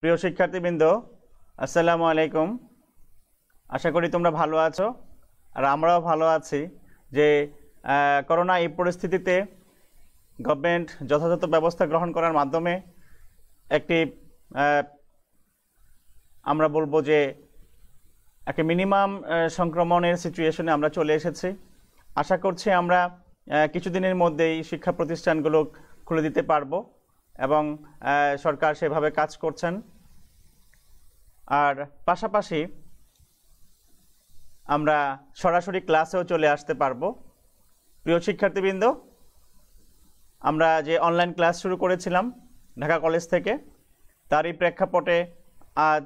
প্রিয় শিক্ষার্থীবৃন্দ, আসসালামু আলাইকুম। আশা করি তোমরা ভালো আছো আর আমরাও ভালো আছি। যে করোনা এই পরিস্থিতিতে গভর্নমেন্ট যথাযথ ব্যবস্থা গ্রহণ করার মাধ্যমে একটি আমরা বলবো যে একটা মিনিমাম সংক্রমণের সিচুয়েশনে আমরা চলে এসেছি। আশা করছি আমরা কিছুদিনের মধ্যেই শিক্ষা প্রতিষ্ঠানগুলো খুলে দিতে পারবো এবং সরকার সেভাবে কাজ করছেন। আর পাশাপাশি আমরা সরাসরি ক্লাসেও চলে আসতে পারবো। প্রিয় শিক্ষার্থীবৃন্দ, আমরা যে অনলাইন ক্লাস শুরু করেছিলাম ঢাকা কলেজ থেকে, তারই প্রেক্ষাপটে আজ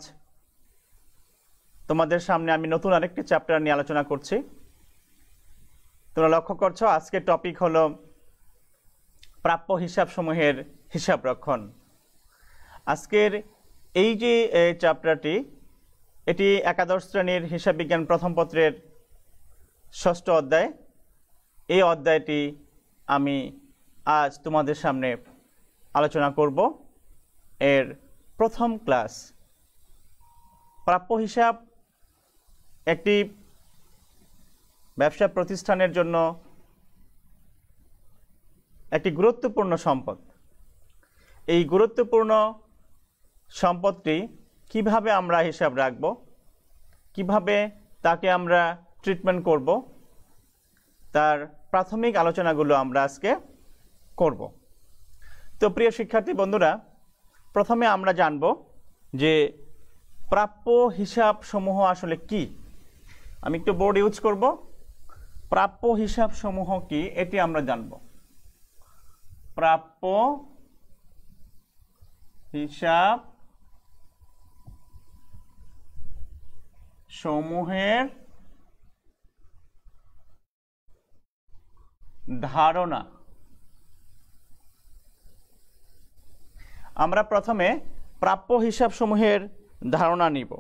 তোমাদের সামনে আমি নতুন আরেকটি চ্যাপ্টার নিয়ে আলোচনা করছি। তোমরা লক্ষ্য করছো আজকের টপিক হলো প্রাপ্য হিসাবসমূহের হিসাব রক্ষণ। আজকের এই যে চ্যাপ্টারটি, এটি একাদশ শ্রেণীর হিসাব বিজ্ঞান প্রথম পত্রের ৬ষ্ঠ অধ্যায়। এই অধ্যায়টি আমি আজ তোমাদের সামনে আলোচনা করব। এর প্রথম ক্লাস। প্রাপ্য হিসাব একটি ব্যবসা প্রতিষ্ঠানের জন্য একটি গুরুত্বপূর্ণ সম্পদ। এই গুরুত্বপূর্ণ সম্পদটি কিভাবে আমরা হিসাব রাখব, কিভাবে তাকে আমরা ট্রিটমেন্ট করব, তার প্রাথমিক আলোচনাগুলো আমরা আজকে করব। তো প্রিয় শিক্ষার্থী বন্ধুরা, প্রথমে আমরা জানব যে প্রাপ্য হিসাব সমূহ আসলে কি। আমি একটু বোর্ড ইউজ করব। প্রাপ্য হিসাব সমূহ কি এটি আমরা জানব। প্রাপ্য হিসাব সমূহের ধারণা। আমরা প্রথমে প্রাপ্য হিসাব সমূহের ধারণা নিব।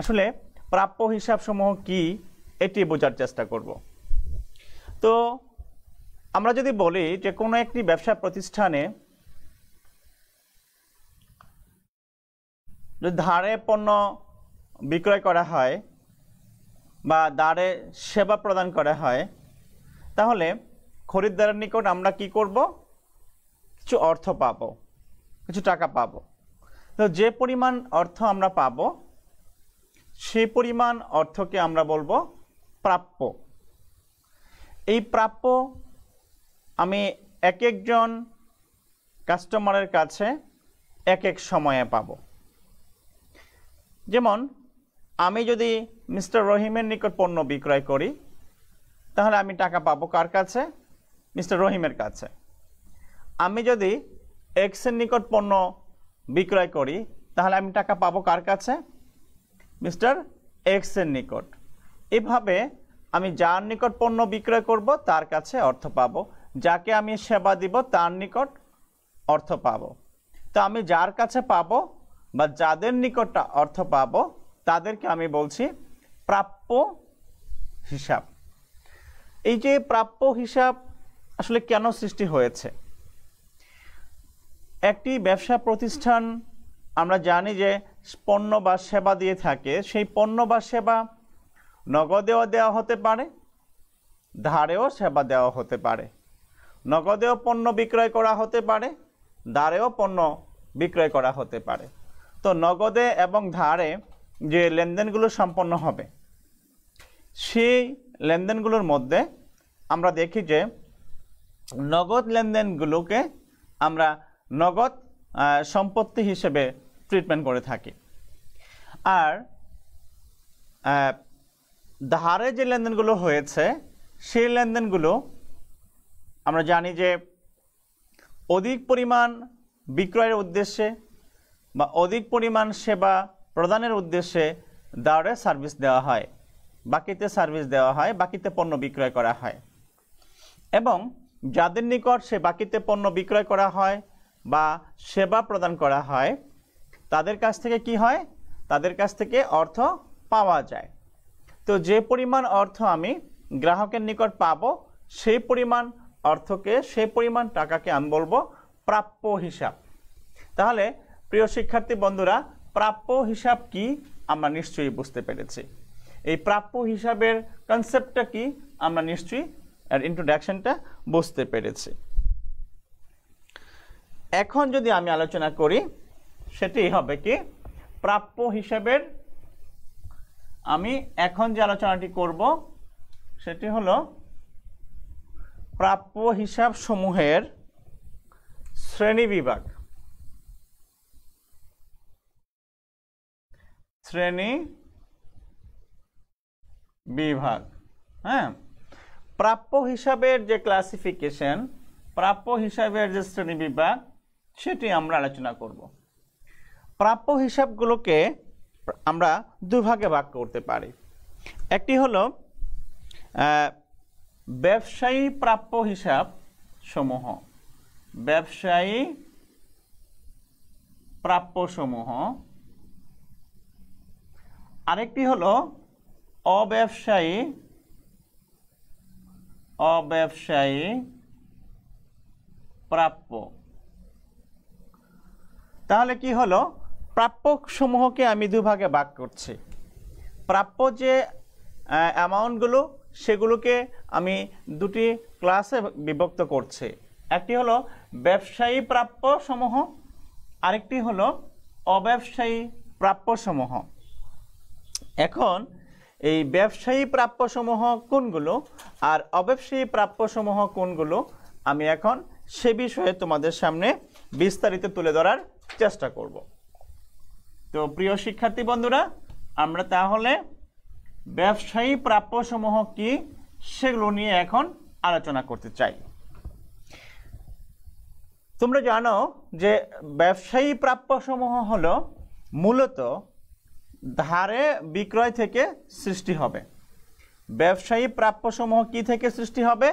আসলে প্রাপ্য হিসাব সমূহ কি এটি বোঝার চেষ্টা করব। তো আমরা যদি বলি যে কোনো একটি ব্যবসা প্রতিষ্ঠানে যদি ধারে পণ্য বিক্রয় করা হয় বা ধারে সেবা প্রদান করা হয়, তাহলে খরিদ্দারের নিকট আমরা কি করব? কিছু অর্থ পাবো, কিছু টাকা পাবো। তো যে পরিমাণ অর্থ আমরা পাবো সেই পরিমাণ অর্থকে আমরা বলবো প্রাপ্য। এই প্রাপ্য আমি এক একজন কাস্টমারের কাছে এক এক সময়ে পাবো। যেমন আমি যদি মিস্টার রহিমের নিকট পণ্য বিক্রয় করি, তাহলে আমি টাকা পাবো কার কাছে? মিস্টার রহিমের কাছে। আমি যদি এক্সের নিকট পণ্য বিক্রয় করি, তাহলে আমি টাকা পাবো কার কাছে? মিস্টার এক্সের নিকট। এভাবে আমি যার নিকট পণ্য বিক্রয় করব তার কাছে অর্থ পাবো, যাকে আমি সেবা দিব তার নিকট অর্থ পাবো। তো আমি যার কাছে পাবো বা যাদের নিকট অর্থ পাবো তাদেরকে আমি বলছি প্রাপ্য হিসাব। এই যে প্রাপ্য হিসাব আসলে কেন সৃষ্টি হয়েছে? একটি ব্যবসা প্রতিষ্ঠান আমরা জানি যে পণ্য বা সেবা দিয়ে থাকে। সেই পণ্য বা সেবা নগদেও দেওয়া হতে পারে, ধারেও সেবা দেওয়া হতে পারে। নগদেও পণ্য বিক্রয় করা হতে পারে, ধারেও পণ্য বিক্রয় করা হতে পারে। তো নগদে এবং ধারে যে লেনদেনগুলো সম্পন্ন হবে, সেই লেনদেনগুলোর মধ্যে আমরা দেখি যে নগদ লেনদেনগুলোকে আমরা নগদ সম্পত্তি হিসেবে ট্রিটমেন্ট করে থাকি। আর ধারে যে লেনদেনগুলো হয়েছে সেই লেনদেনগুলো আমরা জানি যে অধিক পরিমাণ বিক্রয়ের উদ্দেশ্যে বা অধিক পরিমাণ সেবা প্রদানের উদ্দেশ্যে ধারে সার্ভিস দেওয়া হয়, বাকিতে সার্ভিস দেওয়া হয়, বাকিতে পণ্য বিক্রয় করা হয়। এবং যাদের নিকট সে বাকিতে পণ্য বিক্রয় করা হয় বা সেবা প্রদান করা হয়, তাদের কাছ থেকে কি হয়? তাদের কাছ থেকে অর্থ পাওয়া যায়। তো যে পরিমাণ অর্থ আমি গ্রাহকের নিকট পাবো, সেই পরিমাণ অর্থকে, সেই পরিমাণ টাকাকে আমি বলবো প্রাপ্য হিসাব। তাহলে প্রিয় শিক্ষার্থী বন্ধুরা, প্রাপ্য হিসাব কি আমরা নিশ্চয়ই বুঝতে পেরেছি। এই প্রাপ্য হিসাবের কনসেপ্টটা কি আমরা নিশ্চয়ই এর ইন্ট্রোডাকশনটা বুঝতে পেরেছি। এখন যদি আমি আলোচনা করি সেটি হবে কি প্রাপ্য হিসাবের, আমি এখন যে আলোচনাটি করব সেটি হলো প্রাপ্য হিসাব সমূহের শ্রেণী বিভাগ। শ্রেণী বিভাগ, হ্যাঁ, প্রাপ্য হিসাবের যে ক্লাসিফিকেশন, প্রাপ্য হিসাবের যে শ্রেণী বিভাগ সেটি আমরা আলোচনা করব। প্রাপ্য হিসাবগুলোকে আমরা দুভাগে ভাগ করতে পারি। একটি হলো ব্যবসায়ী প্রাপ্য হিসাব সমূহ, ব্যবসায়ী প্রাপ্য সমূহ। আরেকটি হলো অব্যবসায়ী প্রাপ্য। তাহলে কি হলো, প্রাপ্য সমূহকে আমি দুভাগে ভাগ করছি। প্রাপ্য যে অ্যামাউন্টগুলো সেগুলোকে আমি দুটি ক্লাসে বিভক্ত করছি। একটি হলো ব্যবসায়ী প্রাপ্য সমূহ, আরেকটি হলো অব্যবসায়ী প্রাপ্য সমূহ। এখন এই ব্যবসায়ী প্রাপ্য সমূহ কোনগুলো আর অব্যবসায়ী প্রাপ্য সমূহ কোনগুলো আমি এখন সে বিষয়ে তোমাদের সামনে বিস্তারিত তুলে ধরার চেষ্টা করব। তো প্রিয় শিক্ষার্থী বন্ধুরা, আমরা তাহলে ব্যবসায়ী প্রাপ্য সমূহ কি সেগুলো নিয়ে এখন আলোচনা করতে চাই। তোমরা জানো যে ব্যবসায়ী প্রাপ্য সমূহ হলো মূলত ধারে বিক্রয় থেকে সৃষ্টি হবে। ব্যবসায়ী প্রাপ্য সমূহ কি থেকে সৃষ্টি হবে?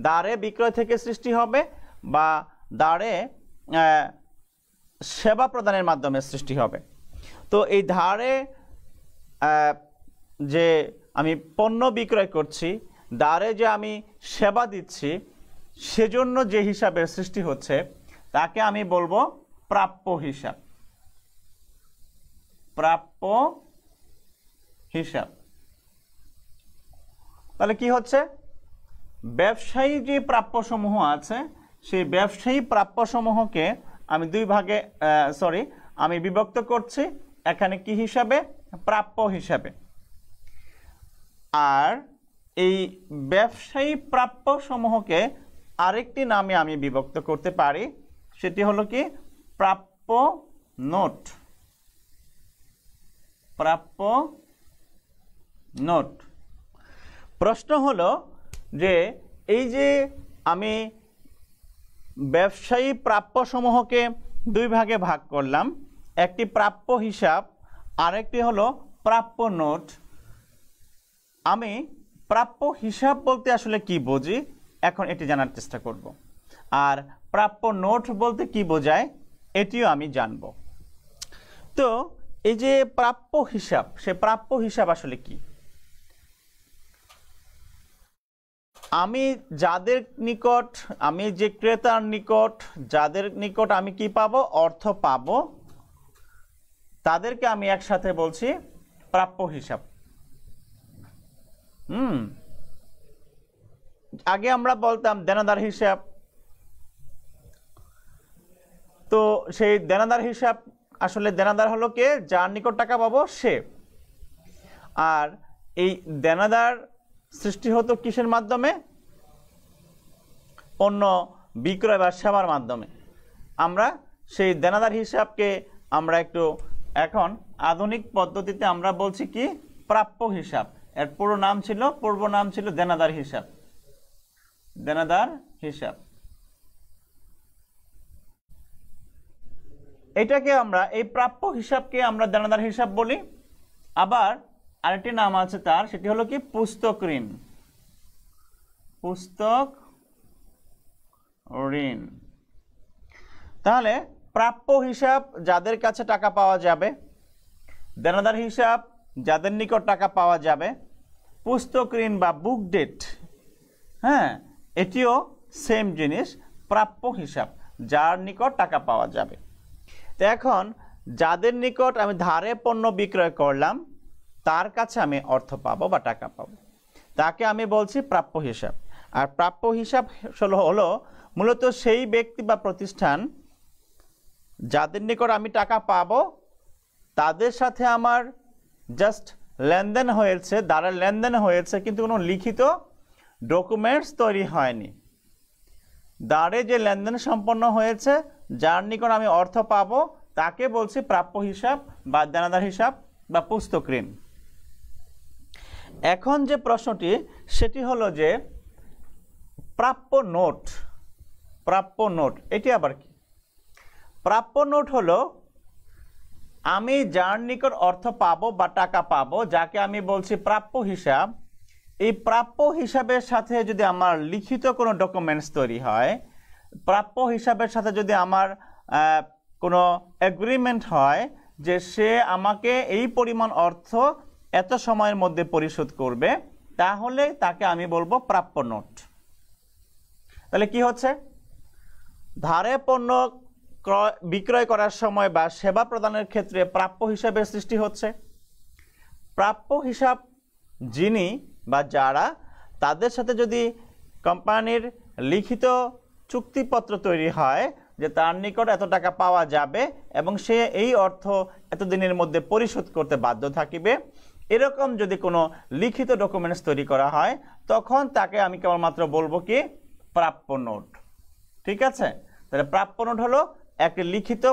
ধারে বিক্রয় থেকে সৃষ্টি হবে বা ধারে সেবা প্রদানের মাধ্যমে সৃষ্টি হবে। তো এই ধারে যে আমি পণ্য বিক্রয় করছি, ধারে যে আমি সেবা দিচ্ছি, সেজন্য যে হিসাবের সৃষ্টি হচ্ছে তাকে আমি বলবো প্রাপ্য হিসাব। প্রাপ্য হিসাব। তাহলে কি হচ্ছে, ব্যবসায়ী যে প্রাপ্য সমূহ আছে সেই ব্যবসায়ী প্রাপ্য সমূহকে আমি দুই ভাগে আমি বিভক্ত করছি। এখানে কি হিসাবে? প্রাপ্য হিসাবে। আর এই ব্যবসায়ী প্রাপ্য সমূহকে আরেকটি নামে আমি বিভক্ত করতে পারি, সেটি হলো কি প্রাপ্য নোট। প্রাপ্য নোট। প্রশ্ন হলো যে এই যে আমি ব্যবসায়ী প্রাপ্য সমূহকে দুই ভাগে ভাগ করলাম, একটি প্রাপ্য হিসাব আরেকটি হলো প্রাপ্য নোট। আমি প্রাপ্য হিসাব বলতে আসলে কি বুঝি এখন এটি জানার চেষ্টা করব, আর প্রাপ্য নোট বলতে কি বোঝায় এটিও আমি জানব। তো এই যে প্রাপ্য হিসাব, সে প্রাপ্য হিসাব আসলে কি? আমি যাদের নিকট, আমি যে ক্রেতার নিকট, যাদের নিকট আমি কি পাবো? অর্থ পাবো, তাদেরকে আমি একসাথে বলছি প্রাপ্য হিসাব। আগে আমরা বলতাম দেনাদার হিসাব। তো সেই দেনাদার হিসাব আসলে দেনাদার হলো কে? যার নিকট টাকা পাবো সে। আর এই দেনাদার সৃষ্টি হতো কিসের মাধ্যমে? পণ্য বিক্রয় বা সেবার মাধ্যমে। আমরা সেই দেনাদার হিসাবকে আমরা একটু এখন আধুনিক পদ্ধতিতে আমরা বলছি কি প্রাপ্য হিসাব। এর পূর্ব নাম ছিল দেনাদার হিসাব। দেনাদার হিসাব। এটাকে আমরা, এই প্রাপ্য হিসাবকে আমরা দেনাদার হিসাব বলি। আবার আরেকটি নাম আছে তার, সেটি হলো কি পুস্তক ঋণ। পুস্তক ঋণ। তাহলে প্রাপ্য হিসাব যাদের কাছে টাকা পাওয়া যাবে, দেনাদার হিসাব যাদের নিকট টাকা পাওয়া যাবে, পুস্তক ঋণ বা বুক ডেট, হ্যাঁ, এটিও সেম জিনিস, প্রাপ্য হিসাব, যার নিকট টাকা পাওয়া যাবে। তো এখন যাদের নিকট আমি ধারে পণ্য বিক্রয় করলাম তার কাছে আমি অর্থ পাবো বা টাকা পাবো, তাকে আমি বলছি প্রাপ্য হিসাব। আর প্রাপ্য হিসাব হলো মূলত সেই ব্যক্তি বা প্রতিষ্ঠান যাদের নিকট আমি টাকা পাবো তাদের সাথে আমার জাস্ট লেনদেন হয়েছে, দ্বারা লেনদেন হয়েছে, কিন্তু কোনো লিখিত ডকুমেন্টস তৈরি হয়নি। দ্বারে যে লেনদেন সম্পন্ন হয়েছে, যার নিকট আমি অর্থ পাবো, তাকে বলছি প্রাপ্য হিসাব বা দেনাদার হিসাব বা পুস্তক ঋণ। এখন যে প্রশ্নটি সেটি হলো যে প্রাপ্য নোট। প্রাপ্য নোট এটি আবার কি? প্রাপ্য নোট হলো আমি যার নিকট অর্থ পাবো বা টাকা পাবো, যাকে আমি বলছি প্রাপ্য হিসাব, এই প্রাপ্য হিসাবের সাথে যদি আমার লিখিত কোনো ডকুমেন্টস তৈরি হয়, প্রাপ্য হিসাবের সাথে যদি আমার কোনো এগ্রিমেন্ট হয় যে সে আমাকে এই পরিমাণ অর্থ এত সময়ের মধ্যে পরিশোধ করবে, তাহলে তাকে আমি বলবো প্রাপ্য নোট। তাহলে কি হচ্ছে? ধারে পণ্য বিক্রয় করার সময় বা সেবা প্রদানের ক্ষেত্রে প্রাপ্য হিসাবের সৃষ্টি হচ্ছে। প্রাপ্য হিসাব যিনি বা যারা, তাদের সাথে যদি কোম্পানির লিখিত চুক্তিপত্র তৈরি হয় যে তার নিকট এত টাকা পাওয়া যাবে এবং সে এই অর্থ এতদিনের মধ্যে পরিশোধ করতে বাধ্য থাকিবে, এরকম যদি কোনো লিখিত ডকুমেন্টস তৈরি করা হয়, তখন তাকে আমি কেবলমাত্র বলবো কি প্রাপ্য নোট। ঠিক আছে? তাহলে প্রাপ্য নোট হলো একটি লিখিত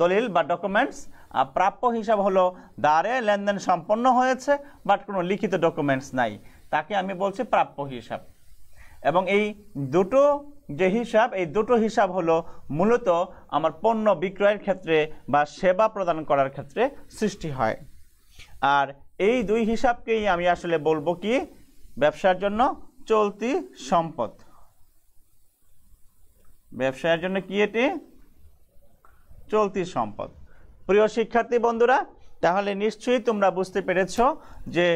দলিল বা ডকুমেন্টস, আর প্রাপ্য হিসাব হলো দ্বারে লেনদেন সম্পন্ন হয়েছে বাট কোনো লিখিত ডকুমেন্টস নাই, তাকে আমি বলছি প্রাপ্য হিসাব। এবং এই দুটো যে হিসাব, এই দুটো হিসাব হলো মূলত আমার পণ্য বিক্রয়ের ক্ষেত্রে বা সেবা প্রদান করার ক্ষেত্রে সৃষ্টি হয়। আর এই দুই হিসাবকেই আমি আসলে বলবো কি ব্যবসার জন্য চলতি সম্পদ। ব্যবসার জন্য কি এটি? চলতি সম্পদ। প্রিয় শিক্ষার্থী বন্ধুরা, তাহলে নিশ্চয়ই তোমরা বুঝতে পেরেছো যে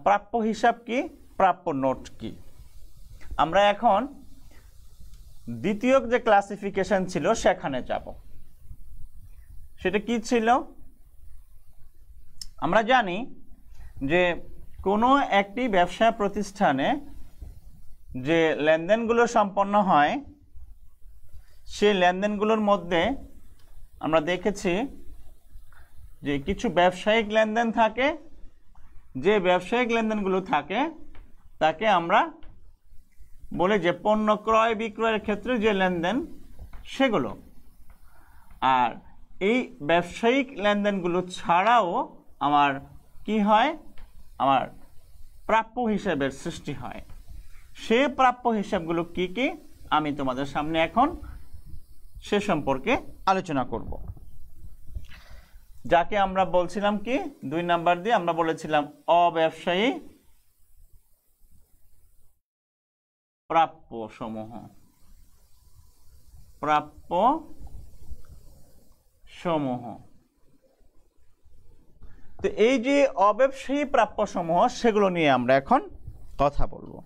প্রাপ্য হিসাব কি, প্রাপ্য নোট কি। আমরা এখন দ্বিতীয় যে ক্লাসিফিকেশন ছিল সেখানে যাব। সেটা কি ছিল? আমরা জানি যে কোনো একটি ব্যবসা প্রতিষ্ঠানে যে লেনদেনগুলো সম্পন্ন হয়, সেই লেনদেনগুলোর মধ্যে আমরা দেখেছি যে কিছু ব্যবসায়িক লেনদেন থাকে। যে ব্যবসায়িক লেনদেনগুলো থাকে তাকে আমরা বলি যে পণ্য ক্রয় বিক্রয়ের ক্ষেত্রে যে লেনদেন সেগুলো। আর এই ব্যবসায়িক লেনদেনগুলো ছাড়াও আমার কি হয়? আমার প্রাপ্য হিসাবের সৃষ্টি হয়। সে প্রাপ্য হিসাবগুলো কি কি আমি তোমাদের সামনে এখন সে সম্পর্কে আলোচনা করব। যাকে আমরা বলছিলাম কি 2 নাম্বার দিয়ে আমরা বলেছিলাম অব্যবসায়ী প্রাপ্য সমূহ। প্রাপ্য সমূহ। তো এই যে অব্যবসায়ী প্রাপ্য সমূহ, সেগুলো নিয়ে আমরা এখন কথা বলবো।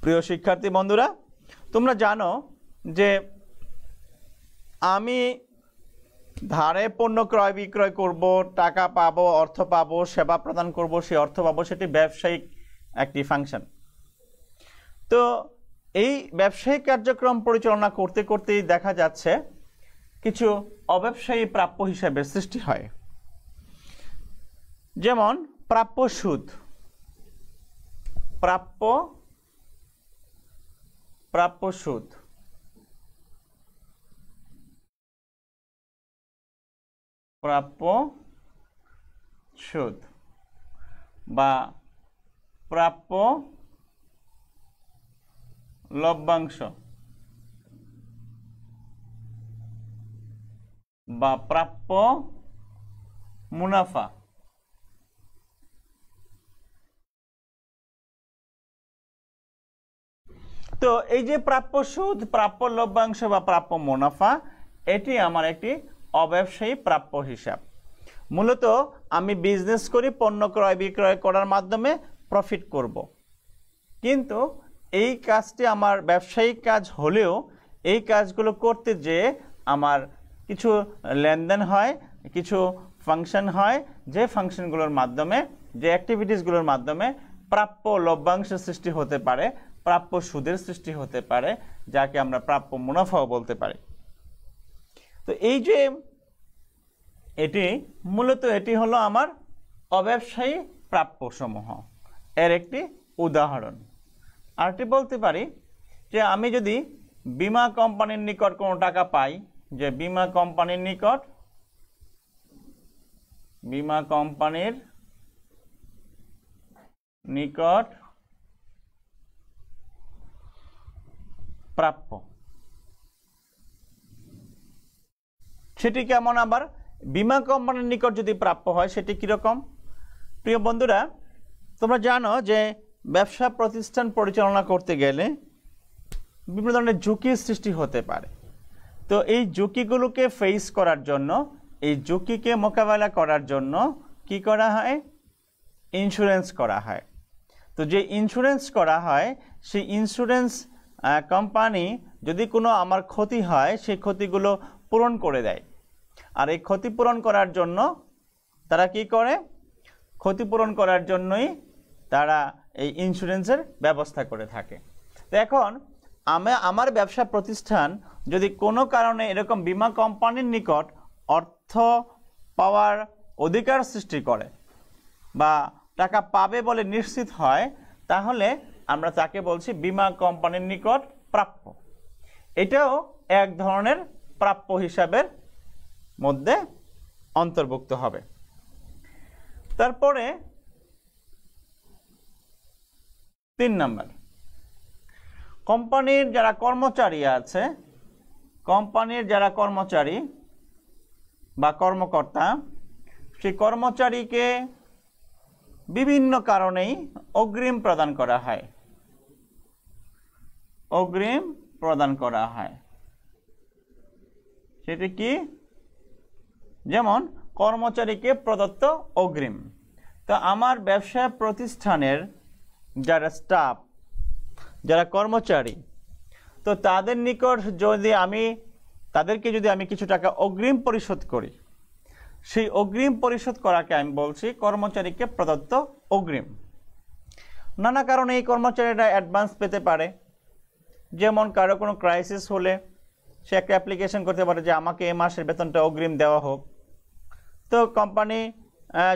প্রিয় শিক্ষার্থী বন্ধুরা, তোমরা জানো যে আমি ধারে পণ্য ক্রয় বিক্রয় করব, টাকা পাবো, অর্থ পাবো, সেবা প্রদান করব, সেই অর্থ পাবো, সেটি ব্যবসায়িক একটি ফাংশন। তো এই ব্যবসায়িক কার্যক্রম পরিচালনা করতে করতেই দেখা যাচ্ছে কিছু অব্যবসায়ী প্রাপ্য হিসাবে সৃষ্টি হয়। যেমন প্রাপ্য সুদ। প্রাপ্য সুদ। প্রাপ্য সুদ বা প্রাপ্য লভ্যাংশ বা প্রাপ্য মুনাফা। তো এই যে প্রাপ্য সুদ, প্রাপ্য লভ্যাংশ বা প্রাপ্য মুনাফা, এটি আমার একটি অব্যবসায়ী প্রাপ্য হিসাব। মূলত আমি বিজনেস করি, পণ্য ক্রয় বিক্রয় করার মাধ্যমে প্রফিট করব। কিন্তু এই কাজটি আমার ব্যবসায়িক কাজ হলেও এই কাজগুলো করতে যে আমার কিছু লেনদেন হয়, কিছু ফাংশন হয়, যে ফাংশনগুলোর মাধ্যমে, যে অ্যাক্টিভিটিসগুলোর মাধ্যমে প্রাপ্য লভ্যাংশের সৃষ্টি হতে পারে, প্রাপ্য সুদের সৃষ্টি হতে পারে, যাকে আমরা প্রাপ্য মুনাফাও বলতে পারি। তো এই যে এটি হলো আমার অব্যবসায়ী প্রাপ্যসমূহ, এর একটি উদাহরণ। আরেকটি বলতে পারি যে আমি যদি বীমা কোম্পানির নিকট কোনো টাকা পাই, যে বীমা কোম্পানির নিকট প্রাপ্য, সেটি কেমন? আবার বীমা কোম্পানির নিকট যদি প্রাপ্য হয় সেটি কিরকম? প্রিয় বন্ধুরা, তোমরা জানো যে ব্যবসা প্রতিষ্ঠান পরিচালনা করতে গেলে বিভিন্ন ধরনের ঝুঁকির সৃষ্টি হতে পারে। তো এই ঝুঁকিগুলোকে ফেস করার জন্য, এই ঝুঁকিকে মোকাবেলা করার জন্য কি করা হয়? ইন্স্যুরেন্স করা হয়। তো যে ইন্স্যুরেন্স করা হয়, সেই ইন্স্যুরেন্স কোম্পানি যদি কোনো আমার ক্ষতি হয়, সেই ক্ষতিগুলো পূরণ করে দেয়। আর এই ক্ষতিপূরণ করার জন্য তারা কি করে? ক্ষতিপূরণ করার জন্যই তারা এই ইন্স্যুরেন্সের ব্যবস্থা করে থাকে। তো এখন আমার ব্যবসা প্রতিষ্ঠান যদি কোনো কারণে এরকম বীমা কোম্পানির নিকট অর্থ পাওয়ার অধিকার সৃষ্টি করে বা টাকা পাবে বলে নিশ্চিত হয়, তাহলে আমরা তাকে বলছি বীমা কোম্পানির নিকট প্রাপ্য। এটাও এক ধরনের প্রাপ্য হিসাবের মধ্যে অন্তর্ভুক্ত হবে। তারপরে 3 নম্বর, কোম্পানির যারা কর্মচারী আছে, কোম্পানির যারা কর্মচারী বা কর্মকর্তা, সেই কর্মচারীকে বিভিন্ন কারণেই অগ্রিম প্রদান করা হয়। অগ্রিম প্রদান করা হয় সেটি কি? যেমন কর্মচারীকে প্রদত্ত অগ্রিম। তো আমার ব্যবসা প্রতিষ্ঠানের যারা স্টাফ, যারা কর্মচারী, তো তাদের নিকট তাদেরকে যদি আমি কিছু টাকা অগ্রিম পরিশোধ করি, সেই অগ্রিম পরিশোধ করাকে আমি বলছি কর্মচারীকে প্রদত্ত অগ্রিম। নানা কারণে এই কর্মচারীরা অ্যাডভান্স পেতে পারে। যেমন কারো কোনো ক্রাইসিস হলে সে একটা অ্যাপ্লিকেশন করতে পারে যে আমাকে এই মাসের বেতনটা অগ্রিম দেওয়া হোক। তো কোম্পানি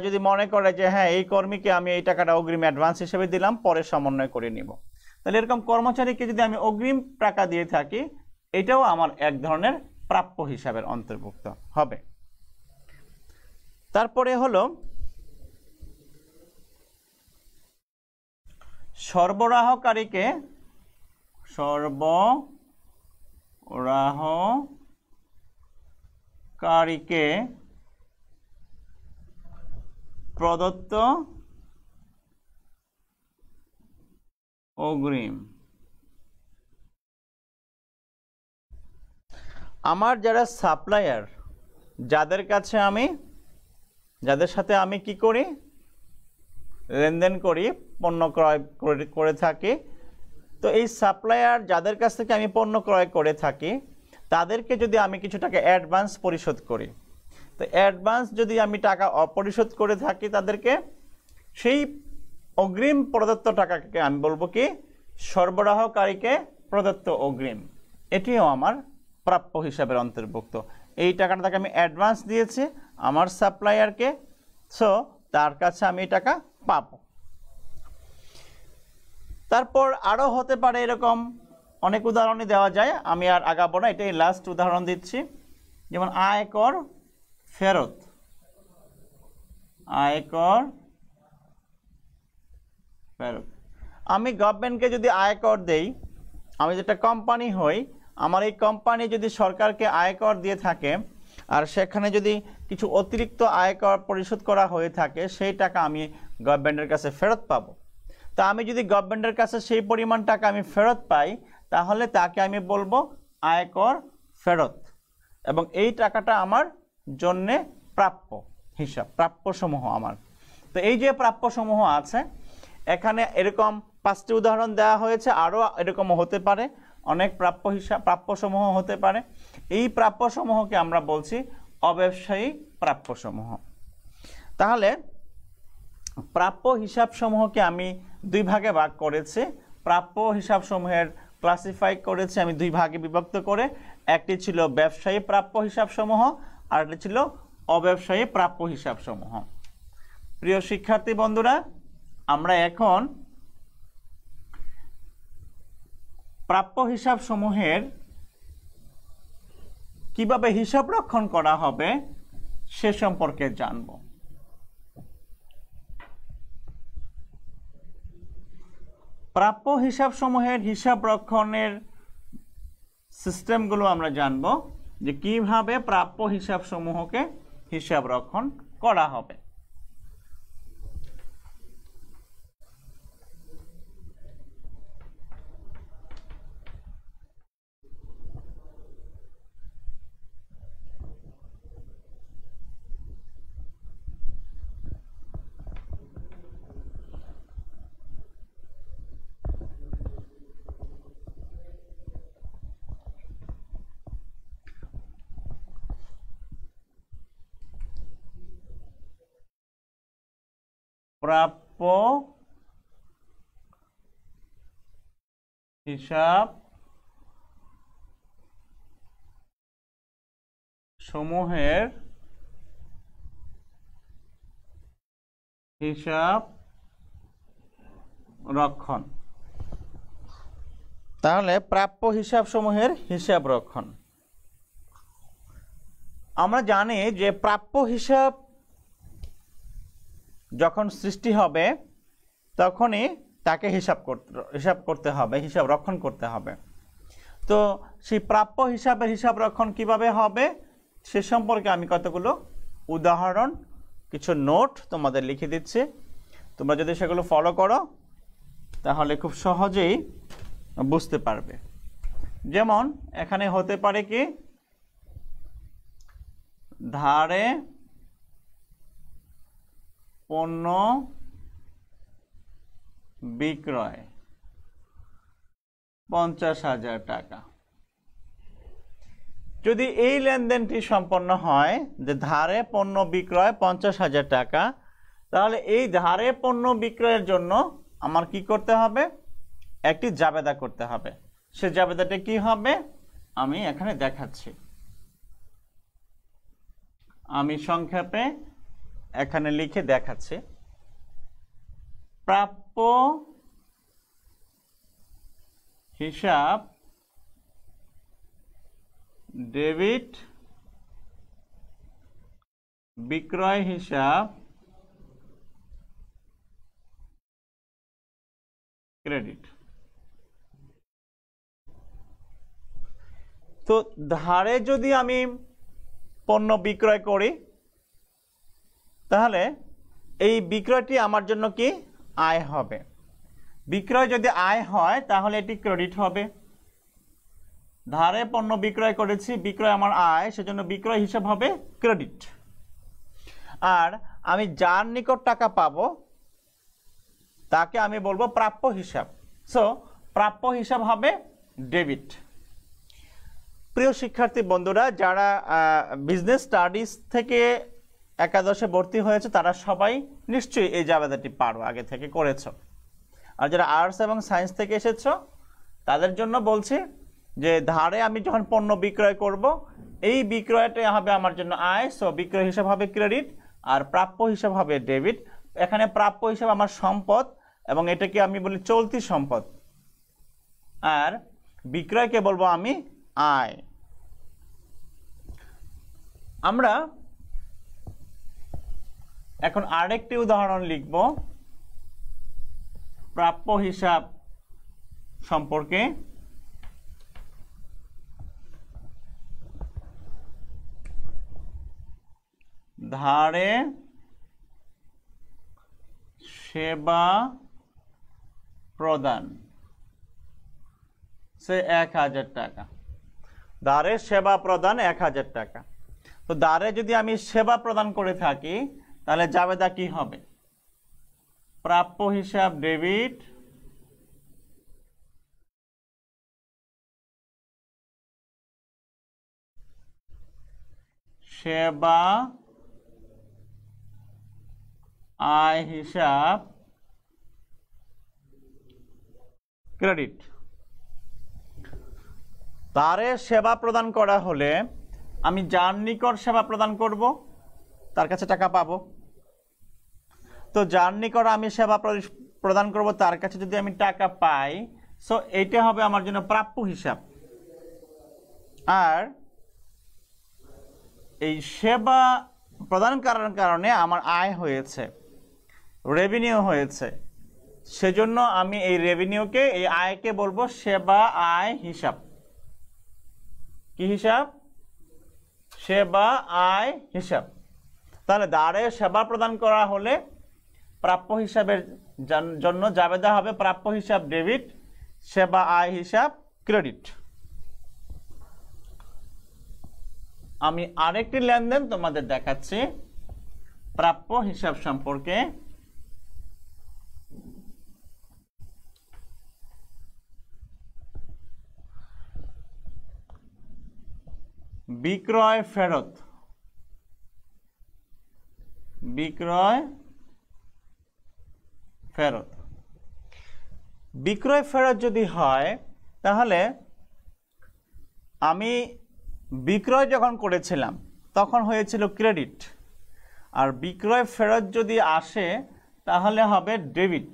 যদি মনে করে যে হ্যাঁ, এই কর্মীকে আমি এই টাকাটা অগ্রিম অ্যাডভান্স হিসেবে দিলাম, পরে সমন্বয় করে নিব, তাহলে এরকম কর্মচারীকে যদি আমি অগ্রিম টাকা দিয়ে থাকি, এটাও আমার এক ধরনের প্রাপ্য হিসাবের অন্তর্ভুক্ত হবে। তারপরে হলো সরবরাহকারীকে প্রদত্ত অগ্রিম। আমার যারা সাপ্লায়ার, যাদের সাথে আমি কি করি? লেনদেন করি, পণ্য ক্রয় করে থাকি। তো এই সাপ্লায়ার যাদের কাছ থেকে আমি পণ্য ক্রয় করে থাকি, তাদেরকে যদি আমি কিছু টাকা অ্যাডভান্স পরিশোধ করি, তো অ্যাডভান্স যদি আমি টাকা অপরিশোধ করে থাকি তাদেরকে, সেই অগ্রিম প্রদত্ত টাকাকে আমি বলবো কি? সরবরাহকারীকে প্রদত্ত অগ্রিম। এটিও আমার প্রাপ্য হিসাবের অন্তর্ভুক্ত। এই টাকাটা তাকে আমি অ্যাডভান্স দিয়েছি আমার সাপ্লায়ারকে, সো তার কাছে আমি টাকা পাবো। তারপর আরও হতে পারে, এরকম অনেক উদাহরণই দেওয়া যায়, আমি আর আগাবো না, এটাই লাস্ট উদাহরণ দিচ্ছি। যেমন আয়কর ফেরত। আমি গভর্নমেন্টকে যদি আয়কর দেই, আমি যেটা কোম্পানি হই, আমার এই কোম্পানি যদি সরকারকে আয়কর দিয়ে থাকে আর সেখানে যদি কিছু অতিরিক্ত আয়কর পরিশোধ করা হয়ে থাকে, সেই টাকা আমি গভর্নমেন্টের কাছে ফেরত পাবো। তা আমি যদি গভর্নমেন্টের কাছে সেই পরিমাণ টাকা আমি ফেরত পাই, তাহলে তাকে আমি বলবো আয়কর ফেরত, এবং এই টাকাটা আমার জন্যে প্রাপ্য হিসাব, প্রাপ্যসমূহ আমার। তো এই যে প্রাপ্যসমূহ আছে, এখানে এরকম 5টি উদাহরণ দেওয়া হয়েছে, আরও এরকম হতে পারে, অনেক প্রাপ্যসমূহ হতে পারে। এই প্রাপ্যসমূহকে আমরা বলছি অব্যবসায়ী প্রাপ্যসমূহ। তাহলে প্রাপ্য হিসাবসমূহকে আমি দুই ভাগে ভাগ করেছি। প্রাপ্য হিসাবসমূহের ক্লাসিফাই করেছি আমি দুই ভাগে বিভক্ত করে। একটি ছিল ব্যবসায়ী প্রাপ্য হিসাবসমূহ, আর একটি ছিল অব্যবসায়ী প্রাপ্য হিসাবসমূহ। প্রিয় শিক্ষার্থী বন্ধুরা, আমরা এখন প্রাপ্য হিসাবসমূহের কিভাবে হিসাব রক্ষণ করা হবে সে সম্পর্কে জানব। প্রাপ্য হিসাবসমূহের হিসাব রক্ষণের সিস্টেমগুলো আমরা জানব, যে কিভাবে প্রাপ্য হিসাবসমূহকে হিসাব রক্ষণ করা হবে। প্রাপ্য হিসাব সমূহের হিসাব রক্ষণ। তাহলে প্রাপ্য হিসাব সমূহের হিসাব রক্ষণ, আমরা জানি যে প্রাপ্য হিসাব যখন সৃষ্টি হবে তখনই তাকে হিসাব করতে হবে, হিসাব রক্ষণ করতে হবে। তো সেই প্রাপ্য হিসাবের হিসাব রক্ষণ কিভাবে হবে সে সম্পর্কে আমি কতগুলো উদাহরণ, কিছু নোট তোমাদের লিখে দিচ্ছি। তোমরা যদি সেগুলো ফলো করো তাহলে খুব সহজেই বুঝতে পারবে। যেমন এখানে হতে পারে কি, ধারে পণ্য বিক্রয় 50,000 টাকা। যদি এই লেনদেনটি সম্পন্ন হয় যে ধারে পণ্য বিক্রয় 50,000 টাকা, তাহলে এই ধারে পণ্য বিক্রয়ের জন্য আমার কি করতে হবে? একটি জাবেদা করতে হবে। সে জাবেদাটা কি হবে আমি এখানে দেখাচ্ছি। আমি সংক্ষেপে এখানে লিখে দেখাচ্ছি। প্রাপ্য হিসাব ডেবিট, বিক্রয় হিসাব ক্রেডিট। তো ধারে যদি আমি পণ্য বিক্রয় করি তাহলে এই বিক্রয়টি আমার জন্য কি আয় হবে। বিক্রয় যদি আয় হয় তাহলে এটি ক্রেডিট হবে। ধারে পণ্য বিক্রয় করেছি, বিক্রয় আমার আয়, সেজন্য বিক্রয় হিসাব হবে ক্রেডিট। আর আমি যার নিকট টাকা পাবো তাকে আমি বলবো প্রাপ্য হিসাব। সো প্রাপ্য হিসাব হবে ডেবিট। প্রিয় শিক্ষার্থী বন্ধুরা, যারা বিজনেস স্টাডিজ থেকে একাদশে ভর্তি হয়েছে তারা সবাই নিশ্চয়ই এই জাবেদাটি পারো, আগে থেকে করেছো। আর যারা আর্টস এবং সায়েন্স থেকে এসেছো তাদের জন্য বলছি যে ধারে আমি যখন পণ্য বিক্রয় করব, এই বিক্রয়টা হবে আমার জন্য আয়, সো বিক্রয় হিসাব হবে ক্রেডিট, আর প্রাপ্য হিসাব হবে ডেবিট। এখানে প্রাপ্য হিসাব আমার সম্পদ এবং এটাকে আমি বলি চলতি সম্পদ, আর বিক্রয়কে বলবো আমি আয়। আমরা এখন আরেকটি উদাহরণ লিখব প্রাপ্য হিসাব সম্পর্কে। ধারে সেবা প্রদান, সে 1000 টাকা। ধারে সেবা প্রদান 1000 টাকা। তো ধারে যদি আমি সেবা প্রদান করে থাকি তাহলে জাবেদা কি হবে? প্রাপ্য হিসাব ডেবিট, সেবা আয় হিসাব ক্রেডিট। তারে সেবা প্রদান করা হলে আমি যার নিকট সেবা প্রদান করব তার কাছে টাকা পাবো। তো যার নিকট আমি সেবা প্রদান করব তার কাছে যদি আমি টাকা পাই, সো এইটা হবে আমার জন্য প্রাপ্য হিসাব। আর এই সেবা প্রদান করার কারণে আমার আয় হয়েছে, রেভিনিউ হয়েছে, সেজন্য আমি এই রেভিনিউকে, এই আয়কে বলবো সেবা আয় হিসাব। কি হিসাব? সেবা আয় হিসাব। তাহলে দ্বারে সেবা প্রদান করা হলে প্রাপ্য হিসাবের জন্য জাবেদা হবে প্রাপ্য হিসাব ডেবিট, সেবা আয় হিসাব ক্রেডিট। আমি আরেকটি লেনদেন তোমাদের দেখাচ্ছি প্রাপ্য হিসাব সম্পর্কে। বিক্রয় ফেরত। বিক্রয় ফেরত। বিক্রয় ফেরত যদি হয় তাহলে আমি বিক্রয় যখন করেছিলাম তখন হয়েছিল ক্রেডিট, আর বিক্রয় ফেরত যদি আসে তাহলে হবে ডেবিট।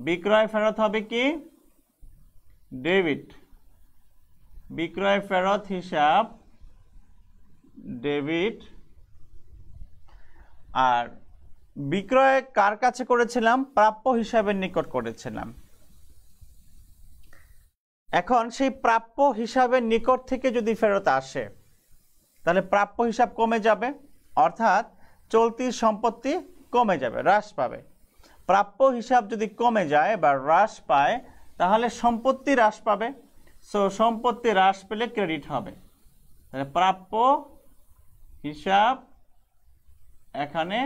বিক্রয় ফেরত হবে কি? ডেবিট। বিক্রয় ফেরত হিসাব ডেবিট। আর বিক্রয় কার কাছে করেছিলাম? প্রাপ্য হিসাবের নিকট করেছিলাম। এখন সেই প্রাপ্য হিসাবের নিকট থেকে যদি ফেরত আসে তাহলে প্রাপ্য হিসাব কমে যাবে, অর্থাৎ চলতি সম্পত্তি কমে যাবে, হ্রাস পাবে। প্রাপ্য হিসাব যদি কমে যায় বা হ্রাস পায় তাহলে সম্পত্তি হ্রাস পাবে, সো সম্পত্তি হ্রাস পেলে ক্রেডিট হবে। তাহলে প্রাপ্য হিসাব এখানে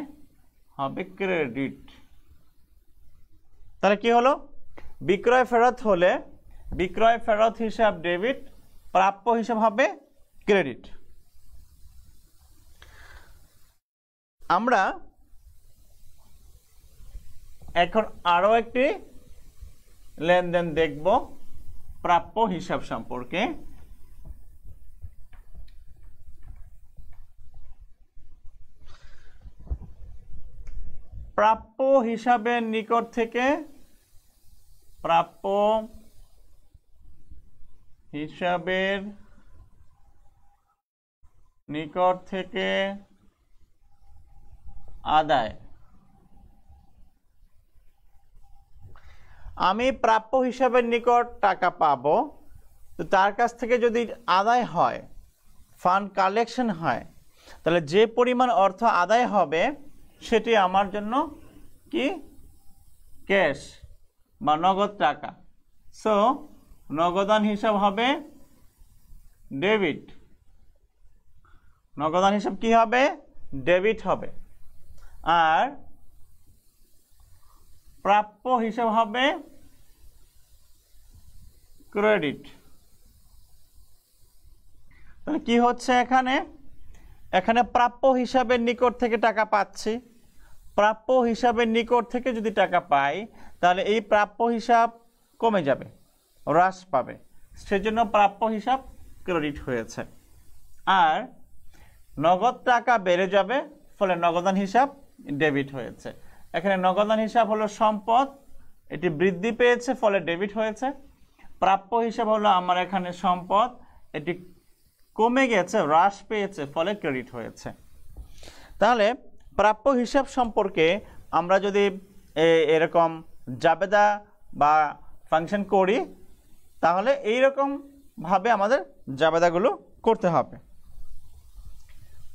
হবে ক্রেডিট। তাহলে কি হলো? বিক্রয় ফেরত হলে বিক্রয় ফেরত হিসাব ডেবিট, প্রাপ্য হিসাব হবে ক্রেডিট। আমরা এখন আরো একটি লেনদেন দেখব প্রাপ্য হিসাব সম্পর্কে। প্রাপ্য হিসাবের নিকট থেকে প্রাপ্য হিসাবের নিকট থেকে আদায়। আমি প্রাপ্য হিসাবের নিকট টাকা পাবো, তো তার কাছ থেকে যদি আদায় হয়, ফান্ড কালেকশন হয়, তাহলে যে পরিমাণ অর্থ আদায় হবে সেটি আমার জন্য কি? ক্যাশ বা নগদ টাকা। সো নগদান হিসাব হবে ডেবিট। নগদান হিসাব কি হবে? ডেবিট হবে। আর প্রাপ্য হিসাব হবে ক্রেডিট। তাহলে কি হচ্ছে এখানে? এখানে প্রাপ্য হিসাবের নিকট থেকে টাকা পাচ্ছি, প্রাপ্য হিসাবের নিকট থেকে যদি টাকা পাই তাহলে এই প্রাপ্য হিসাব কমে যাবে, হ্রাস পাবে, সেজন্য প্রাপ্য হিসাব ক্রেডিট হয়েছে। আর নগদ টাকা বেড়ে যাবে, ফলে নগদান হিসাব ডেবিট হয়েছে। এখানে নগদান হিসাব হলো সম্পদ, এটি বৃদ্ধি পেয়েছে ফলে ডেবিট হয়েছে। প্রাপ্য হিসাব হলো আমার এখানে সম্পদ, এটি কমে গেছে, হ্রাস পেয়েছে, ফলে ক্রেডিট হয়েছে। তাহলে প্রাপ্য হিসাব সম্পর্কে আমরা যদি এরকম জাবেদা বা ফাংশন করি তাহলে এইরকম ভাবে আমাদের জাবেদাগুলো করতে হবে।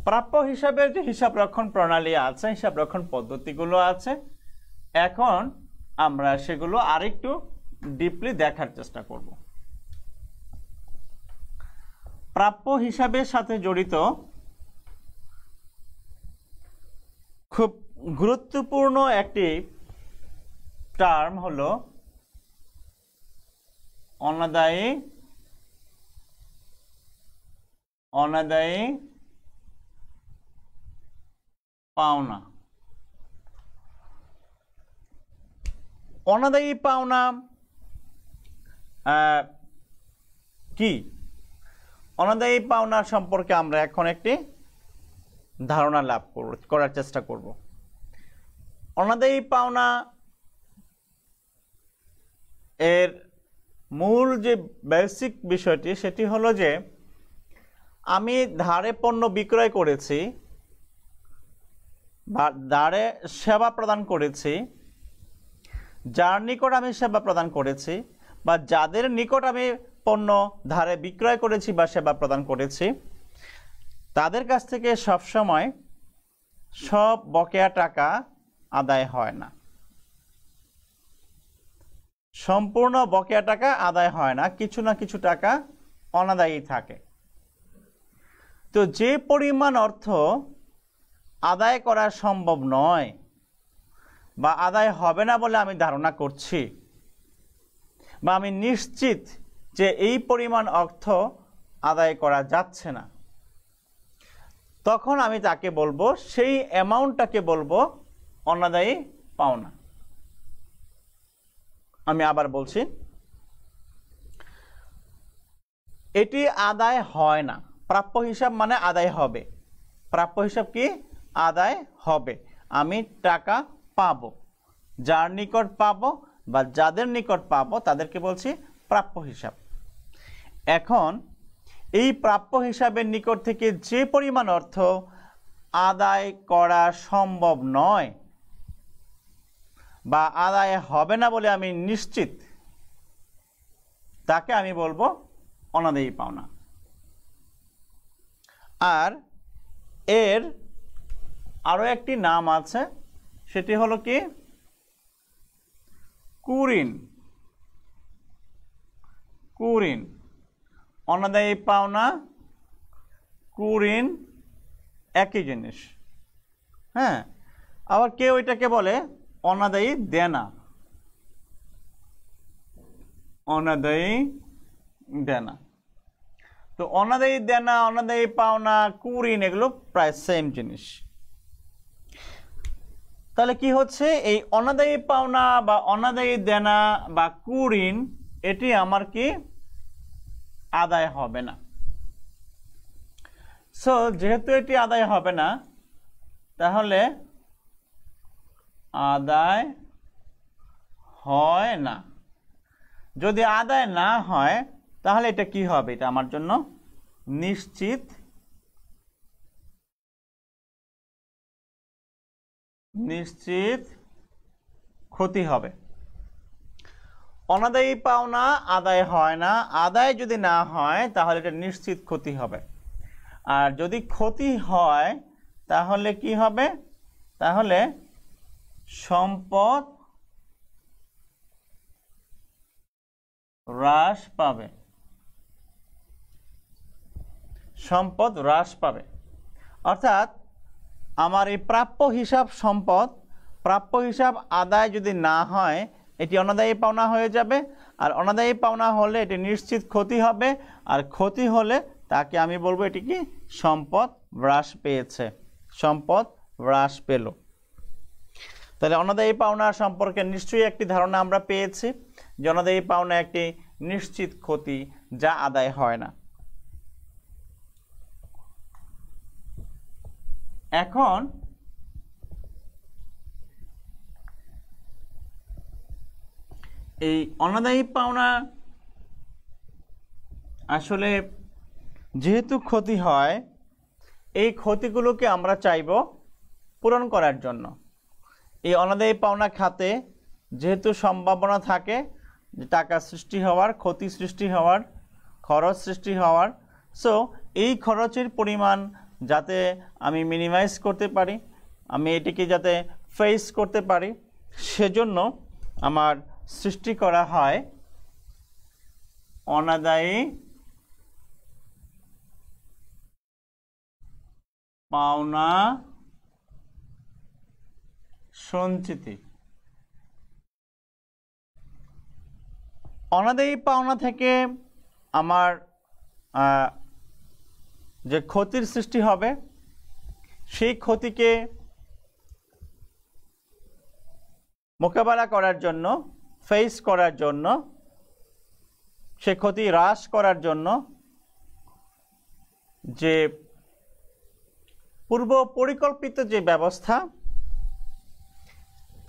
প্রাপ্য হিসাবের যে হিসাব রক্ষণ প্রণালী আছে, হিসাব রক্ষণ পদ্ধতিগুলো আছে, এখন আমরা সেগুলো আরেকটু ডিপলি দেখার চেষ্টা করব। প্রাপ্য হিসাবের সাথে জড়িত খুব গুরুত্বপূর্ণ একটি টার্ম হলো অনাদায়ী পাওনা। অনাদায়ী পাওনা কি? অনাদায়ী পাওনা সম্পর্কে আমরা এখন একটি ধারণা লাভ করার চেষ্টা করব। অনাদায়ী পাওনা এর মূল যে বেসিক বিষয়টি সেটি হলো যে আমি ধারে পণ্য বিক্রয় করেছি বা ধারে সেবা প্রদান করেছি, যার নিকট আমি সেবা প্রদান করেছি বা যাদের নিকট আমি পণ্য ধারে বিক্রয় করেছি বা সেবা প্রদান করেছি, তাদের কাছ থেকে সবসময় সব বকেয়া টাকা আদায় হয় না। সম্পূর্ণ বকেয়া টাকা আদায় হয় না, কিছু না কিছু টাকা অনাদায়ী থাকে। তো যে পরিমাণ অর্থ আদায় করা সম্ভব নয় বা আদায় হবে না বলে আমি ধারণা করছি বা আমি নিশ্চিত যে এই পরিমাণ অর্থ আদায় করা যাচ্ছে না, তখন আমি তাকে বলবো, সেই অ্যামাউন্টটাকে বলবো অনাদায়ী পাওনা। আমি আবার বলছি, এটি আদায় হয় না। প্রাপ্য হিসাব মানে আদায় হবে। প্রাপ্য হিসাব কি? আদায় হবে। আমি টাকা পাবো, যার নিকট পাবো বা যাদের নিকট পাবো তাদেরকে বলছি প্রাপ্য হিসাব। এখন এই প্রাপ্য হিসাবের নিকট থেকে যে পরিমাণ অর্থ আদায় করা সম্ভব নয় বা আদায় হবে না বলে আমি নিশ্চিত, তাকে আমি বলবো অনাদায়ী পাওনা। আর এর আরো একটি নাম আছে, সেটি হলো কি? কুঋণ। কুঋণ, অনাদায়ী পাওনা, কুঋণ একই জিনিস। হ্যাঁ, আবার কেউ এটাকে বলে অনাদায়ী দেনা। অনাদায়ী দেনা। তো অনাদায়ী দেনা, অনাদায়ী পাওনা, কুঋণ এগুলো প্রায় সেম জিনিস। তাহলে কি হচ্ছে? এই অনাদায়ী পাওনা বা অনাদায়ী দেনা বা কুঋণ এটি আমার কি? আদায় হবে না। সো যেহেতু এটি আদায় হবে না, তাহলে আদায় হয় না। যদি আদায় না হয় তাহলে এটা কি হবে? এটা আমার জন্য নিশ্চিত ক্ষতি হবে। অনাদায়ী পাওনা আদায় হয় না, আদায় যদি না হয় তাহলে এটা নিশ্চিত ক্ষতি হবে। আর যদি ক্ষতি হয় তাহলে কি হবে? তাহলে সম্পদ হ্রাস পাবে। সম্পদ হ্রাস পাবে অর্থাৎ আমার এই প্রাপ্য হিসাব সম্পদ, প্রাপ্য হিসাব আদায় যদি না হয় এটি অনাদায়ী পাওনা হয়ে যাবে। আর অনাদায়ী পাওনা হলে এটি নিশ্চিত ক্ষতি হবে। আর ক্ষতি হলে তাকে আমি বলবো এটি কি? সম্পদ হ্রাস পেয়েছে, সম্পদ হ্রাস পেল। তাহলে অনাদায়ী পাওনা সম্পর্কে নিশ্চয়ই একটি ধারণা আমরা পেয়েছি যে অনাদায়ী পাওনা একটি নিশ্চিত ক্ষতি যা আদায় হয় না। এখন এই অনাদায়ী পাওনা আসলে যেহেতু ক্ষতি হয়, এই ক্ষতিগুলোকে আমরা চাইব পূরণ করার জন্য। এই অনাদায়ী পাওনা খাতে যেহেতু সম্ভাবনা থাকে যে টাকা সৃষ্টি হওয়ার, ক্ষতি সৃষ্টি হওয়ার, খরচ সৃষ্টি হওয়ার, সো এই খরচের পরিমাণ যাতে আমি মিনিমাইজ করতে পারি, আমি এটিকে যাতে ফেস করতে পারি, সেজন্য আমার সৃষ্টি করা হয় অনাদায়ী পাওনা সঞ্চিতি। অনাদায়ী পাওনা থেকে আমার যে ক্ষতির সৃষ্টি হবে সেই ক্ষতিকে মোকাবেলা করার জন্য, ফেস করার জন্য, সে ক্ষতি হ্রাস করার জন্য যে পূর্ব পরিকল্পিত যে ব্যবস্থা,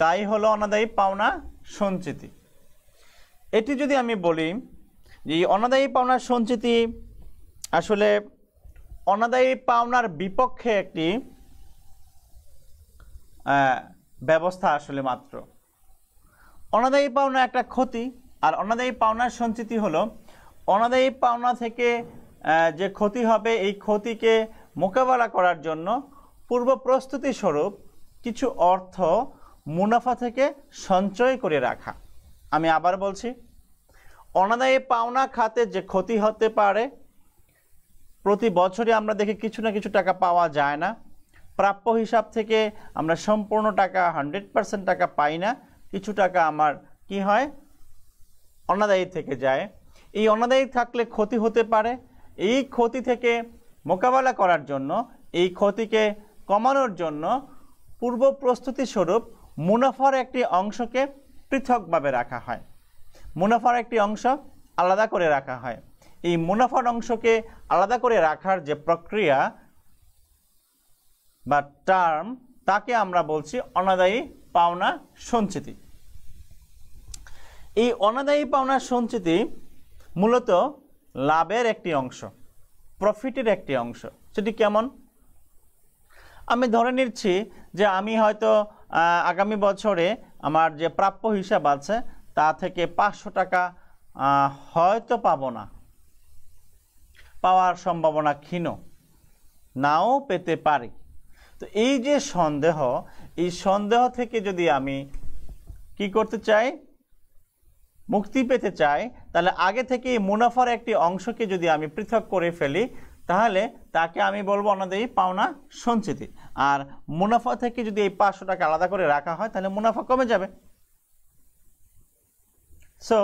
তাই হলো অনাদায়ী পাওনা সঞ্চিতি। এটি যদি আমি বলি যে অনাদায়ী পাওনা সঞ্চিতি আসলে অনাদায়ী পাওনার বিপক্ষে একটি ব্যবস্থা আসলে মাত্র। অনাদায়ী পাওনা একটা ক্ষতি, আর অনাদায়ী পাওনার সঞ্চিতি হলো অনাদায়ী পাওনা থেকে যে ক্ষতি হবে এই ক্ষতিকে মোকাবেলা করার জন্য পূর্ব প্রস্তুতি স্বরূপ কিছু অর্থ মুনাফা থেকে সঞ্চয় করে রাখা। আমি আবার বলছি, অনাদায়ী পাওনা খাতে যে ক্ষতি হতে পারে, প্রতি বছরই আমরা দেখি কিছু না কিছু টাকা পাওয়া যায় না, প্রাপ্য হিসাব থেকে আমরা সম্পূর্ণ টাকা 100% টাকা পাই না, কিছু টাকা আমার কি হয় অনাদায়ী থেকে যায়। এই অনাদায়ী থাকলে ক্ষতি হতে পারে। এই ক্ষতি থেকে মোকাবেলা করার জন্য, এই ক্ষতিকে কমানোর জন্য পূর্ব প্রস্তুতি স্বরূপ মুনাফার একটি অংশকে পৃথকভাবে রাখা হয়, মুনাফার একটি অংশ আলাদা করে রাখা হয়। এই মুনাফার অংশকে আলাদা করে রাখার যে প্রক্রিয়া বা টার্ম, তাকে আমরা বলছি অনাদায়ী পাওনা সঞ্চিতি। এই অনাদায়ী পাওনা সঞ্চিতি মূলত লাভের একটি অংশ, প্রফিটের একটি অংশ। সেটি কেমন? আমি ধরে নিচ্ছি যে আমি হয়তো আগামী বছরে আমার যে প্রাপ্য হিসাব আছে তা থেকে 500 টাকা হয়তো পাবো না, পাওয়ার সম্ভাবনা ক্ষীণ, নাও পেতে পারি। তো এই যে সন্দেহ, এই সন্দেহ থেকে যদি আমি কি করতে চাই, মুক্তি পেতে চাই, তাহলে আগে থেকে মুনাফার একটি অংশকে যদি আমি পৃথক করে ফেলি, তাহলে তাকে আমি বলবো অনাদায়ী পাওনা সঞ্চিতি। আর মুনাফা থেকে যদি এই 500 টাকা আলাদা করে রাখা হয়, তাহলে মুনাফা কমে যাবে। সো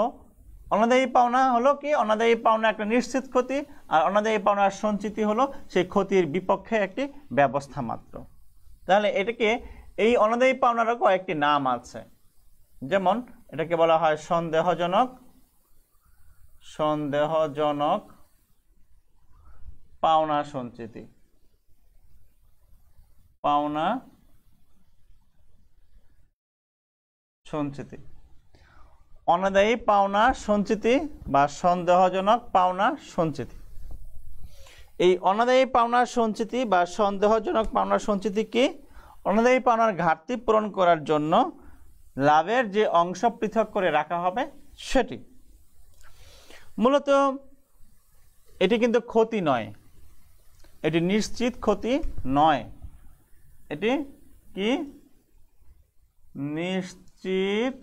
অনাদায়ী পাওনা হলো কি? অনাদায়ী পাওনা একটা নিশ্চিত ক্ষতি, আর অনাদায়ী পাওনার সঞ্চিতি হলো সেই ক্ষতির বিপক্ষে একটি ব্যবস্থা মাত্র। তাহলে এটাকে, এই অনাদায়ী পাওনারও কয়েকটি নাম আছে, যেমন এটাকে বলা হয় সন্দেহজনক, সন্দেহজনক পাওনা সঞ্চিতি, পাওনা সঞ্চিতি। অনাদায়ী পাওনা সঞ্চিতি বা সন্দেহজনক পাওনা সঞ্চিতি। এই অনাদায়ী পাওনা সঞ্চিতি বা সন্দেহজনক পাওনা সঞ্চিতি কি? অনাদায়ী পাওনার ঘাটতি পূরণ করার জন্য লাভের যে অংশ পৃথক করে রাখা হবে সেটি। মূলত এটি কিন্তু ক্ষতি নয়, এটি নিশ্চিত ক্ষতি নয়। এটি কি? নিশ্চিত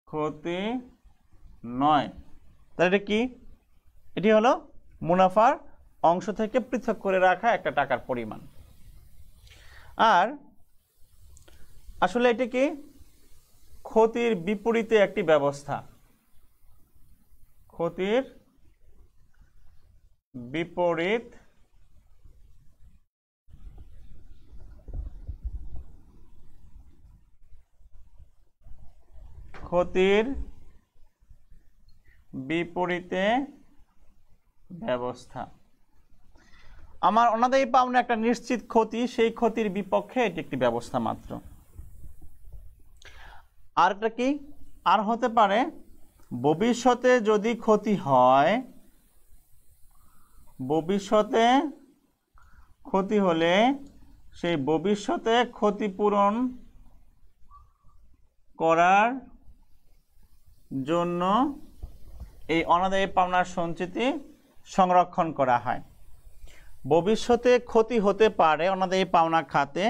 ক্ষতি নয়। তাহলে এটা কি? এটি হলো মুনাফার অংশ থেকে পৃথক করে রাখা একটা টাকার পরিমাণ। আর আসলে এটি কি? ক্ষতির বিপরীতে একটি ব্যবস্থা, ক্ষতির বিপরীত ক্ষতির বিপরীতে ব্যবস্থা। আমার অনাদায়ী পাওনা একটা নিশ্চিত ক্ষতি, সেই ক্ষতির বিপক্ষে এটি একটি ব্যবস্থা মাত্র। আর একটা কি? আর হতে পারে ভবিষ্যতে যদি ক্ষতি হয়, ভবিষ্যতে ক্ষতি হলে সেই ভবিষ্যতে ক্ষতিপূরণ করার জন্য এই অনাদায়ী পাওনার সঞ্চিতি সংরক্ষণ করা হয়। ভবিষ্যতে ক্ষতি হতে পারে অনাদায়ী পাওনা খাতে,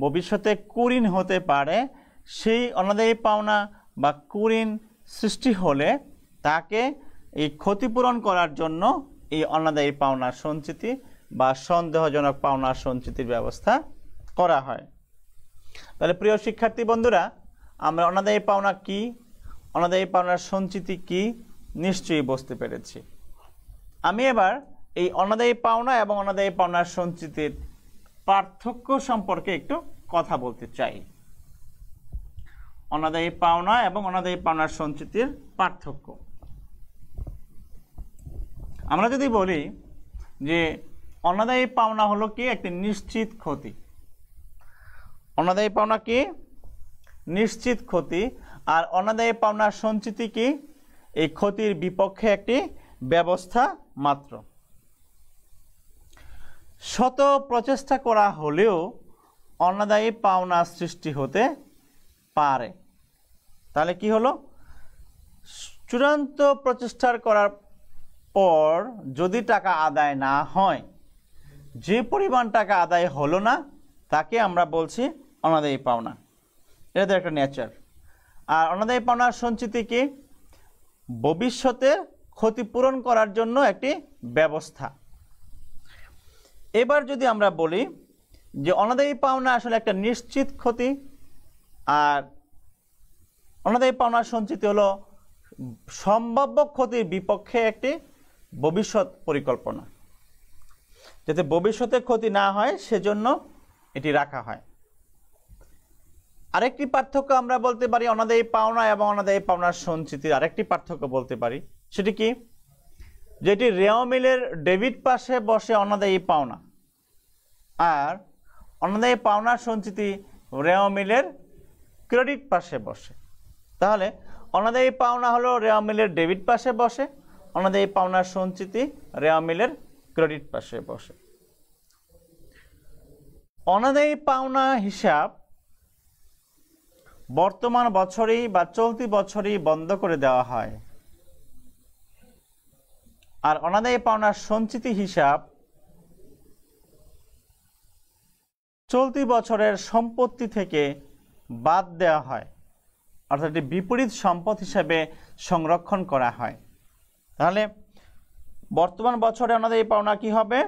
ভবিষ্যতে কুঋণ হতে পারে, সেই অনাদায়ী পাওনা বা কুঋণ সৃষ্টি হলে তাকে এই ক্ষতিপূরণ করার জন্য এই অনাদায়ী পাওনা সঞ্চিতি বা সন্দেহজনক পাওনা সঞ্চিতির ব্যবস্থা করা হয়। তাহলে প্রিয় শিক্ষার্থী বন্ধুরা, আমরা অনাদায়ী পাওনা কি, অনাদায়ী পাওনার সঞ্চিতি কি নিশ্চয়ই বুঝতে পেরেছি। আমি এবার এই অনাদায়ী পাওনা এবং অনাদায়ী পাওনার সঞ্চিতির পার্থক্য সম্পর্কে একটু কথা বলতে চাই। অনাদায়ী পাওনা এবং অনাদায়ী পাওনার সঞ্চিতির পার্থক্য। আমরা যদি বলি যে অনাদায়ী পাওনা হলো কি একটি নিশ্চিত ক্ষতি, অনাদায়ী পাওনা কি নিশ্চিত ক্ষতি, আর অনাদায়ী পাওনার সঞ্চিতি কি এই ক্ষতির বিপক্ষে একটি ব্যবস্থা মাত্র। শত প্রচেষ্টা করা হলেও অনাদায়ী পাওনা সৃষ্টি হতে পারে। তাহলে কি হলো, চূড়ান্ত প্রচেষ্টার করার পর যদি টাকা আদায় না হয়, যে পরিমাণ টাকা আদায় হলো না তাকে আমরা বলছি অনাদায়ী পাওনা। এটা তো একটা নেচার। আর অনাদায়ী পাওনার সঞ্চিতি কি ভবিষ্যতে ক্ষতিপূরণ করার জন্য একটি ব্যবস্থা। এবার যদি আমরা বলি যে অনাদায়ী পাওনা আসলে একটা নিশ্চিত ক্ষতি, আর অনাদায়ী পাওনার সঞ্চিতি হলো সম্ভাব্য ক্ষতির বিপক্ষে একটি ভবিষ্যৎ পরিকল্পনা, যাতে ভবিষ্যতে ক্ষতি না হয় সেজন্য এটি রাখা হয়। আরেকটি পার্থক্য আমরা বলতে পারি অনাদায়ী পাওনা এবং অনাদায়ী পাওনার সঞ্চিতির আরেকটি পার্থক্য বলতে পারি, সেটি কি, যেটি রেও মিলের ডেবিট পাশে বসে অনাদায়ী পাওনা, আর অনাদায়ী পাওনার সঞ্চিতি রেও মিলের ক্রেডিট পাশে বসে। তাহলে অনাদায়ী পাওনা হলো রেও মিলের ডেবিট পাশে বসে, অনাদায়ী পাওনার সঞ্চিতি রেও মিলের ক্রেডিট পাশে বসে। অনাদায়ী পাওনা হিসাব বর্তমান বছরেই বা চলতি বছরেই বন্ধ করে দেওয়া হয়, আর অনাদায়ী পাওনার সঞ্চিতি হিসাব চলতি বছরের সম্পত্তি থেকে বাদ দেওয়া হয়, অর্থাৎ এটি বিপরীত সম্পদ হিসাবে সংরক্ষণ করা হয়। তাহলে বর্তমান বছরে অনাদায়ী পাওনা কি হবে,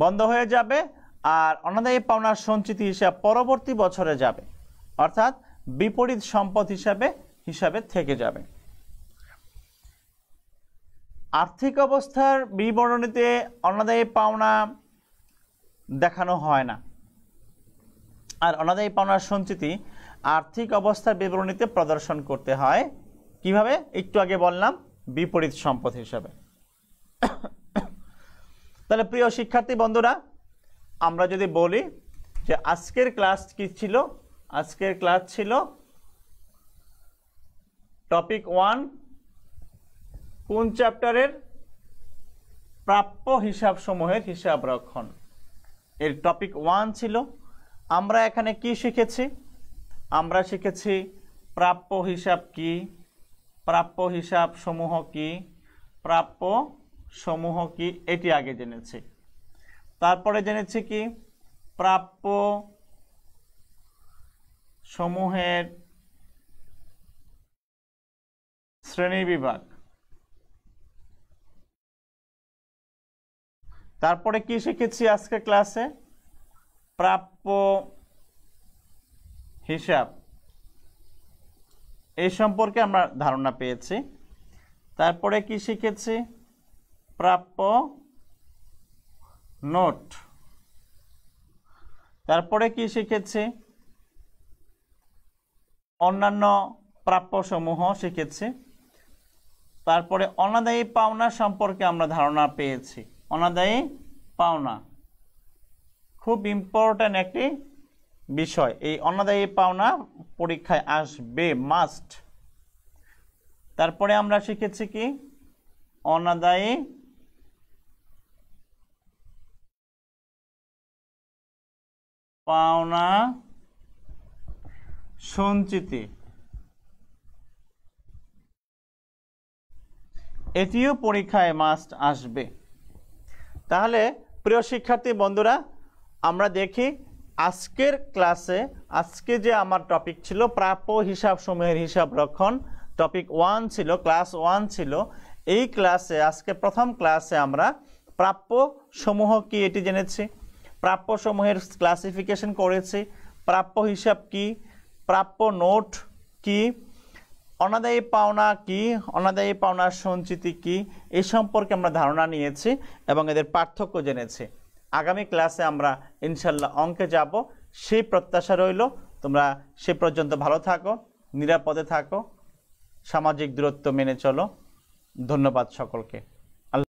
বন্ধ হয়ে যাবে, আর অনাদায়ী পাওনার সঞ্চিতি হিসাব পরবর্তী বছরে যাবে, অর্থাৎ বিপরীত সম্পদ হিসাবে থেকে যাবে। আর্থিক অবস্থার বিবরণীতে অনাদায়ী পাওনা দেখানো হয় না, আর অনাদায়ী পাওনার সঞ্চিতি আর্থিক অবস্থার বিবরণীতে প্রদর্শন করতে হয় কিভাবে, একটু আগে বললাম, বিপরীত সম্পদ হিসাবে। তাহলে প্রিয় শিক্ষার্থী বন্ধুরা, আমরা যদি বলি যে আজকের ক্লাস কি ছিল, আজকের ক্লাস ছিল টপিক 1, কোন চ্যাপ্টারের, প্রাপ্য হিসাব সমূহের হিসাব রক্ষণ, এর টপিক 1 ছিল। আমরা এখানে কি শিখেছি, আমরা শিখেছি প্রাপ্য হিসাব কি, প্রাপ্য হিসাব সমূহ কি, প্রাপ্য সমূহ কি, এটি আগে জেনেছি। তারপরে জেনেছি কি প্রাপ্য সমূহের শ্রেণীবিভাগ। তারপরে কি শিখেছি আজকে ক্লাসে, প্রাপ্য হিসাব, এই সম্পর্কে আমরা ধারণা পেয়েছি। তারপরে কি শিখেছি, প্রাপ্য নোট। তারপরে কি শিখেছি, অন্যান্য প্রাপ্য সমূহ শিখেছি। তারপরে অনাদায়ী পাওনা সম্পর্কে আমরা ধারণা পেয়েছি। অনাদায়ী পাওনা খুব ইম্পর্টেন্ট একটি বিষয়, এই অনাদায়ী পাওনা পরীক্ষায় আসবে, মাস্ট। তারপরে আমরা শিখেছি কি অনাদায়ী পাওনা সঞ্চিতি, এটিও পরীক্ষায় মাস্ট আসবে। তাহলে প্রিয় শিক্ষার্থী বন্ধুরা, আমরা দেখি আজকের ক্লাসে, আজকে যে আমার টপিক ছিল প্রাপ্য হিসাব সমূহের হিসাব রক্ষণ, টপিক 1 ছিল, ক্লাস 1 ছিল। এই ক্লাসে, আজকে প্রথম ক্লাসে আমরা প্রাপ্য সমূহ কি এটি জেনেছি, প্রাপ্য সমূহের ক্লাসিফিকেশন করেছি, প্রাপ্য হিসাব কি, প্রাপ্য নোট কি, অনাদায়ী পাওনা কি, অনাদায়ী পাওনার সঞ্চিতি কি, এই সম্পর্কে আমরা ধারণা নিয়েছি এবং এদের পার্থক্য জেনেছি। আগামী ক্লাসে আমরা ইনশাল্লাহ অঙ্কে যাব, সেই প্রত্যাশা রইল। তোমরা সে পর্যন্ত ভালো থাকো, নিরাপদে থাকো, সামাজিক দূরত্ব মেনে চলো। ধন্যবাদ সকলকে।